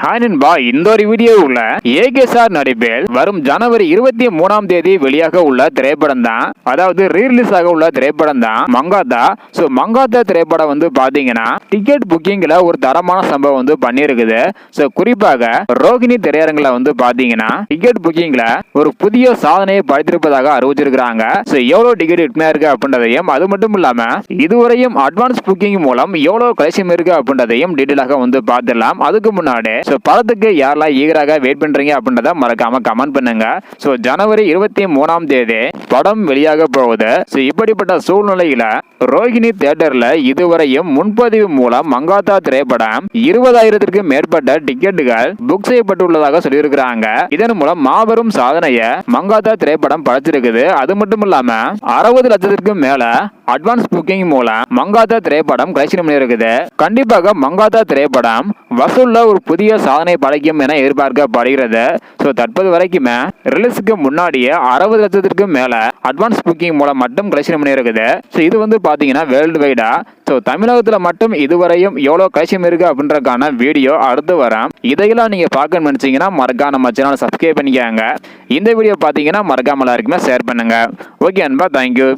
Hi நண்பா, இந்த ஒரு வீடியோ உள்ள ஏகேசார் நடிப்பில் வரும் ஜனவரி 23ஆம் தேதி வெளியாக உள்ள திரைப்படம் தான், அதாவது ரீரிலீஸ் ஆக உள்ள திரைப்படம் தான் மங்காத்தா. மங்காத்தா திரைப்படம் வந்து பாத்தீங்கன்னா டிக்கெட் புக்கிங்ல ஒரு தரமான சம்பவம் வந்து பண்ணிருக்குது. குறிப்பாக ரோகிணி திரையரங்குல வந்து பாத்தீங்கன்னா டிக்கெட் புக்கிங்ல ஒரு புதிய சாதனையை படைத்திருப்பதாக அறிவிச்சிருக்காங்க. எவ்வளவு டிக்கெட் விற்பனை இருக்கு அப்படின்றதையும், அது மட்டும் இல்லாம இதுவரையும் அட்வான்ஸ் புக்கிங் மூலம் எவ்வளவு கலெக்ஷன் இருக்கு அப்படின்றதையும் டீட்டெயிலாக வந்து பார்த்துடலாம். அதுக்கு முன்னாடி படத்துக்கு யாரெல்லாம் ஈகராக வெயிட் பண்றீங்க அப்படின்றத மறக்காம கமெண்ட் பண்ணுங்க. ஜனவரி 23ஆம் தேதி படம் வெளியாக போகுது. இப்படிப்பட்ட சூழ்நிலையில ரோகிணி தியேட்டர்ல இதுவரையும் முன்பதிவு மூலம் மங்காத்தா திரைப்படம் 20,000ற்கு மேற்பட்ட டிக்கெட்டுகள் புக் செய்யப்பட்டுள்ளதாக சொல்லியிருக்கிறாங்க. இதன் மூலம் மாபெரும் சாதனையை மங்காத்தா திரைப்படம் படைச்சிருக்குது. அது மட்டும் இல்லாம 60 லட்சத்திற்கு மேல அட்வான்ஸ் புக்கிங் மூலம் மங்காத்தா திரைப்படம் கலெக்ஷன் பண்ணியிருக்குது. கண்டிப்பாக மங்காத்தா திரைப்படம் வசூல்ல ஒரு புதிய சாதனை படைக்கும் என எதிர்பார்க்கப்படுகிறது. தற்போது வரைக்குமே ரிலீஸுக்கு முன்னாடியே 60 லட்சத்திற்கு மேல அட்வான்ஸ் புக்கிங் மூலம் மட்டும் கலெக்ஷன் பண்ணியிருக்குது. இது வந்து பாத்தீங்கன்னா வேர்ல்டு வைடா. தமிழகத்துல மட்டும் இதுவரையும் எவ்வளவு கலெக்ஷன் இருக்கு அப்படின்றதுக்கான வீடியோ அடுத்து வரும். இதையெல்லாம் நீங்க பார்க்கணும்னு நினைச்சீங்கன்னா மறக்காம நம்ம சேனலை சப்ஸ்கிரைப் பண்ணிக்கோங்க. இந்த வீடியோ பாத்தீங்கன்னா மறக்காம எல்லாருக்குமே ஷேர் பண்ணுங்க. ஓகே அன்பா, தேங்க்யூ.